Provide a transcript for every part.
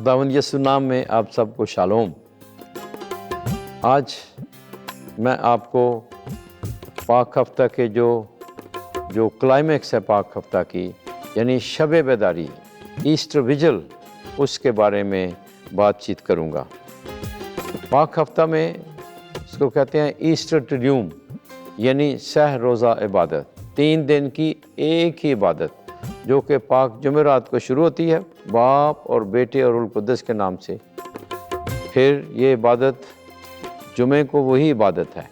खुदावंद यसु नाम में आप सबको शालोम। आज मैं आपको पाक हफ्ता के जो क्लाइमेक्स है पाक हफ्ता की, यानी शब बेदारी, ईस्टर विजल, उसके बारे में बातचीत करूँगा। पाक हफ्ता में इसको कहते हैं ईस्टर ट्रिड्यूम, यानी सह रोज़ा इबादत, 3 दिन की एक ही इबादत जो कि पाक जुमेरात को शुरू होती है बाप और बेटे और रुल कुद्दस के नाम से। फिर ये इबादत जुमे को वही इबादत है,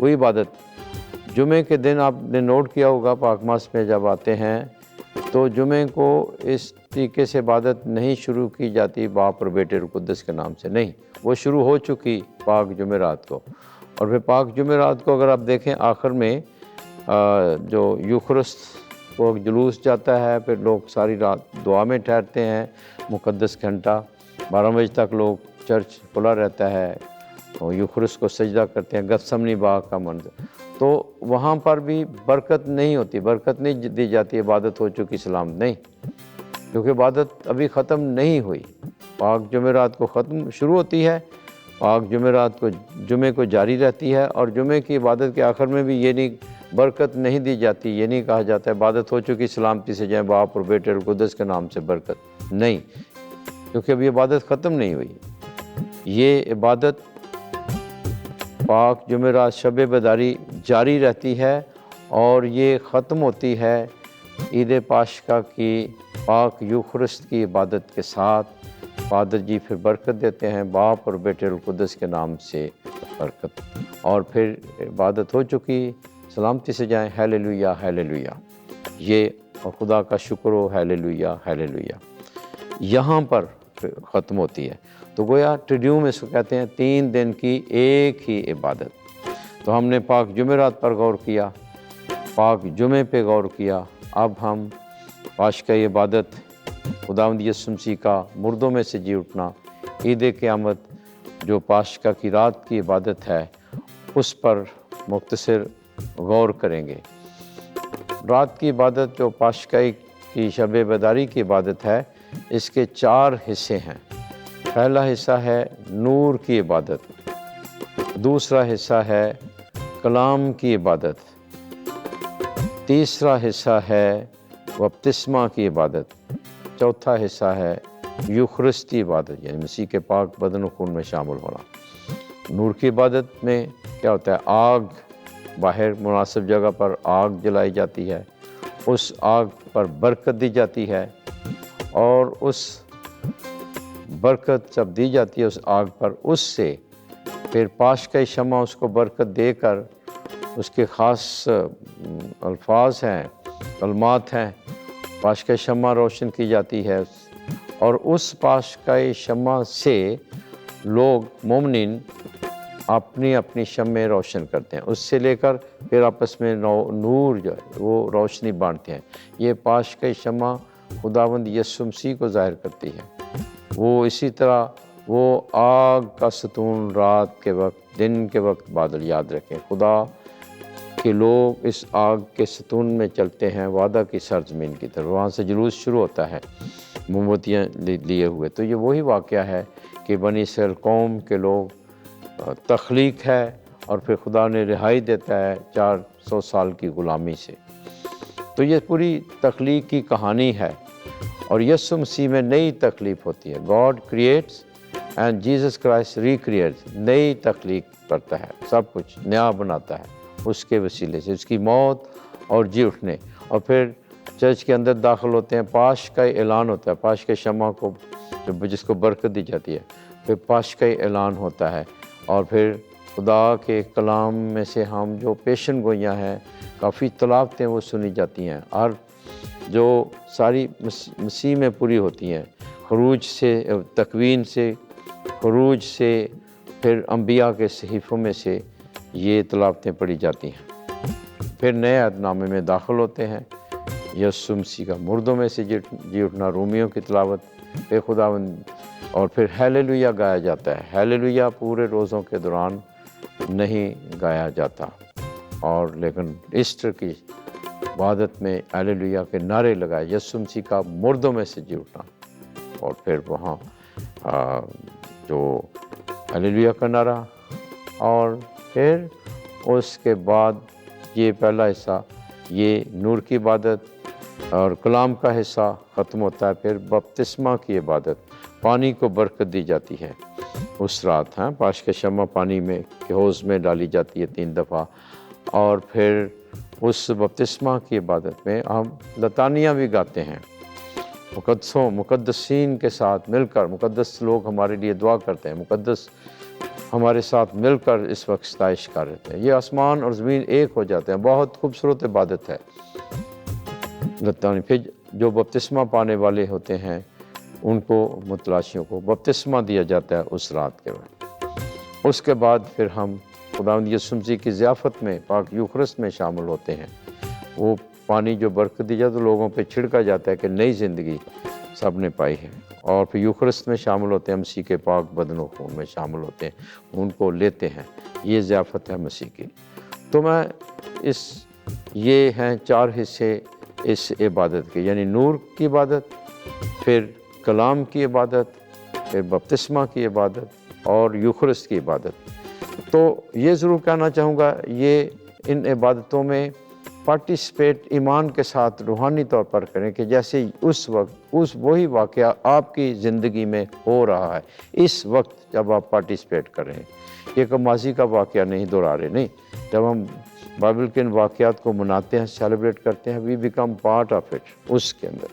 वही इबादत जुमे के दिन आपने नोट किया होगा पाक मास में जब आते हैं तो जुमे को इस तरीके से इबादत नहीं शुरू की जाती बाप और बेटे रुल कुद्दस के नाम से, नहीं, वो शुरू हो चुकी पाक जुमेरात को। और फिर पाक जुमेरात को अगर आप देखें आखिर में जो यूखरस्त वो जुलूस जाता है, फिर लोग सारी रात दुआ में ठहरते हैं, मुक़द्दस घंटा 12 बजे तक लोग चर्च खुला रहता है और यूखरस्त को सजदा करते हैं, गत्समनी बाग का मंजर। तो वहाँ पर भी बरकत नहीं होती, बरकत नहीं दी जाती, इबादत हो चुकी सलाम नहीं, क्योंकि इबादत अभी ख़त्म नहीं हुई। पाक जुमेरात को ख़त्म शुरू होती है, पाक जुमेरात को जुमे को जारी रहती है, और जुमे की इबादत के आखिर में भी ये नहीं बरकत नहीं दी जाती, ये नहीं कहा जाता है इबादत हो चुकी सलामती से जाए बाप और बेटे और कुद्दस के नाम से बरकत, नहीं, क्योंकि अभी इबादत ख़त्म नहीं हुई। ये इबादत पाक जुमेरात शब बेदारी जारी रहती है और ये ख़त्म होती है ईद पाशका की पाक यूखरस्त की इबादत के साथ। फादर जी फिर बरकत देते हैं बाप और बेटे और कुद्दस के नाम से बरकत, और फिर इबादत हो चुकी सलामती से जाएं, हालेलुया हालेलुया, ये और खुदा का शुक्र हो, हालेलुया हालेलुया, यहाँ पर ख़त्म होती है। तो गोया ट्रिड्यूम इसको कहते हैं, 3 दिन की एक ही इबादत। तो हमने पाक जुमेरात पर गौर किया, पाक जुमे पे गौर किया, अब हम पाशका इबादत, खुदावंद यीशु मसीह का मुर्दों में से जी उठना, ईद क़यामत जो पाशका की रात की इबादत है, उस पर मुख्तसर गौर करेंगे। रात की इबादत जो पाशका की शब बेदारी की इबादत है, इसके 4 हिस्से हैं। पहला हिस्सा है नूर की इबादत, दूसरा हिस्सा है कलाम की इबादत, तीसरा हिस्सा है बपतिस्मा की इबादत, चौथा हिस्सा है यूखरस्ती इबादत, यानी मसीह के पाक बदन और खून में शामिल होना। नूर की इबादत में क्या होता है, आग बाहर मुनासिब जगह पर आग जलाई जाती है, उस आग पर बरकत दी जाती है, और उस बरकत जब दी जाती है उस आग पर, उससे फिर पाशका शम्मा उसको बरकत देकर उसके ख़ास अल्फाज हैं, कलमात हैं, पाशका शम्मा रोशन की जाती है, और उस पाशका शम्मा से लोग मोमिनीन अपनी अपनी शम्में रोशन करते हैं, उससे लेकर फिर आपस में नूर जो है वो रोशनी बांटते हैं। ये पाशका शम्मा खुदावंद यीशु मसीह को ज़ाहिर करती है। वो इसी तरह वो आग का सतून रात के वक्त, दिन के वक्त बादल, याद रखें खुदा के लोग इस आग के सतून में चलते हैं वादा की सरजमीन की तरफ, वहाँ से जुलूस शुरू होता है मोमबत्तियाँ लिए हुए। तो ये वही वाक़या है कि बनी इसराइल कौम के लोग तख्लीक है, और फिर खुदा ने रिहाई देता है 400 साल की ग़ुलामी से। तो ये पूरी तख्लीक की कहानी है, और यीशु मसीह में नई तख्लीक होती है। God creates and Jesus Christ recreates, नई तख्लीक करता है, सब कुछ नया बनाता है उसके वसीले से, उसकी मौत और जी उठने। और फिर चर्च के अंदर दाखिल होते हैं, पाशका ऐलान होता है, पाशका शम्मा को जिसको बरकत दी जाती है, फिर पाशका ऐलान होता है, और फिर खुदा के कलाम में से हम जो पेशन गोइयाँ हैं, काफ़ी तलावतें वो सुनी जाती हैं, और जो सारी मसीह में पूरी होती हैं, खरूज से, तकवीन से, खरूज से, फिर अंबिया के सहीफ़ों में से ये तलावतें पढ़ी जाती हैं। फिर नए अहदनामे में दाखिल होते हैं, यीशु मसीह का मुर्दों में से जी उठना, रोमियों की तलावत, फिर खुदावंद, और फिर हालेलुया गाया जाता है। हालेलुया पूरे रोज़ों के दौरान नहीं गाया जाता, और लेकिन ईस्टर की इबादत में हालेलुया के नारे लगाए, यीशु मसीह का मुर्दों में से जी उठना, और फिर वहाँ جو हालेलुया का नारा, और फिर उसके बाद ये पहला हिस्सा, ये नूर की इबादत और कलाम का हिस्सा ख़त्म होता है। फिर बपतिस्मा की इबादत, पानी को बरकत दी जाती है उस रात। पाश के शम्मा पानी में के हौज़ में डाली जाती है 3 दफ़ा, और फिर उस बपतिस्मा की इबादत में हम लतानियाँ भी गाते हैं, मुक़द्दसीन के साथ मिलकर। मुक़द्दस लोग हमारे लिए दुआ करते हैं, मुक़द्दस हमारे साथ मिलकर इस वक्त सताइश कर रहे थे। ये आसमान और ज़मीन एक हो जाते हैं। बहुत खूबसूरत इबादत है लतानी। फिर जो बपतिस्मा पाने वाले होते हैं उनको, मुतलाशियों को बपतिस्मा दिया जाता है उस रात के वक्त। उसके बाद फिर हम खुदावंद यीशु मसीह की ज़ियाफ़त में, पाक यूखरिस्त में शामिल होते हैं। वो पानी जो बरकत दी जाए तो लोगों पे छिड़का जाता है कि नई ज़िंदगी सब ने पाई है, और फिर यूखरिस्त में शामिल होते हैं, मसीह के पाक बदन और खून में शामिल होते हैं, उनको लेते हैं। ये ज़ियाफ़त है मसीह की। तो ये हैं 4 हिस्से इस इबादत के, यानी नूर की इबादत, फिर कलाम की इबादत, फिर बपतिस्मा की इबादत और यूखरिस्त की इबादत। तो ये ज़रूर कहना चाहूँगा, ये इन इबादतों में पार्टिसिपेट ईमान के साथ रूहानी तौर पर करें कि जैसे उस वक्त वही वाक़या आपकी ज़िंदगी में हो रहा है इस वक्त जब आप पार्टिसिपेट कर रहे हैं। ये कोई माजी का वाक़या नहीं दोहरा रहे, नहीं। जब हम बाइबल के इन वाक़यात को मनाते हैं, सेलिब्रेट करते हैं, we become part of it. उसके अंदर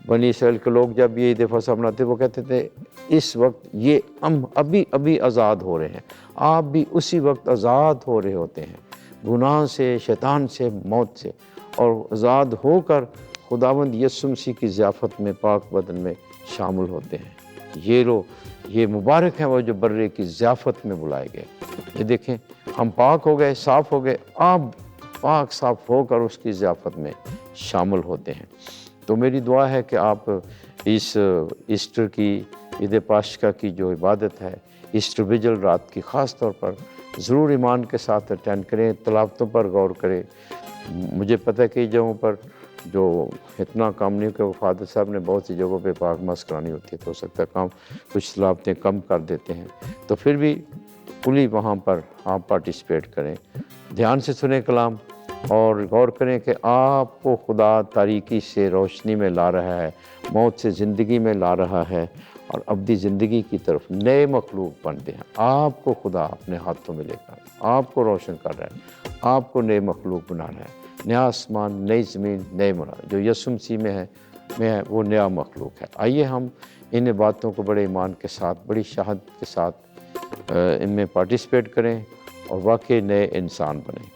बनी इसराइल के लोग जब ये ईद फसह मनाते, वो कहते थे इस वक्त ये हम अभी आज़ाद हो रहे हैं। आप भी उसी वक्त आज़ाद हो रहे होते हैं गुनाह से, शैतान से, मौत से, और आज़ाद होकर खुदावंद यीशु मसीह की ज़ियाफ़त में, पाक बदन में शामिल होते हैं। ये मुबारक हैं वो जो बर्रे की ज़ियाफ़त में बुलाए गए। ये देखें, हम पाक हो गए, साफ़ हो गए, आप पाक साफ़ होकर उसकी ज़ियाफ़त में शामिल होते हैं। तो मेरी दुआ है कि आप इस ईस्टर की, ईद पाशका की जो इबादत है, ईस्टर विजिल रात की ख़ास तौर पर ज़रूर ईमान के साथ अटेंड करें, तलावतों पर गौर करें। मुझे पता है कई जगहों पर जो इतना काम नहीं कि फादर साहब ने बहुत सी जगहों पे पाक मस करानी होती है, तो हो सकता है काम कुछ तलावतें कम कर देते हैं, तो फिर भी खुली वहाँ पर आप पार्टिसिपेट करें, ध्यान से सुने कलाम और गौर करें कि आपको खुदा तारीकी से रोशनी में ला रहा है, मौत से ज़िंदगी में ला रहा है, और अब्दी ज़िंदगी की तरफ नए मखलूक बनते हैं। आपको खुदा अपने हाथों में लेकर आपको रोशन कर रहा है, आपको नए मखलूक बना रहा है। नया आसमान, नई ज़मीन, नए मरा जो यीशु मसीह में है वो नया मखलूक है। आइए हम इन बातों को बड़े ईमान के साथ, बड़ी शहादत के साथ इनमें पार्टिसिपेट करें और वाकई नए इंसान बने।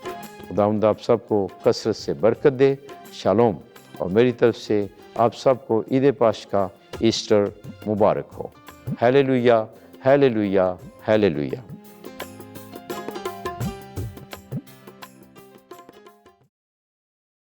खुदावंद आप सबको कसरत से बरकत दे। शालोम। और मेरी तरफ से आप सबको ईद पाशका, ईस्टर मुबारक हो। Hallelujah, hallelujah, hallelujah.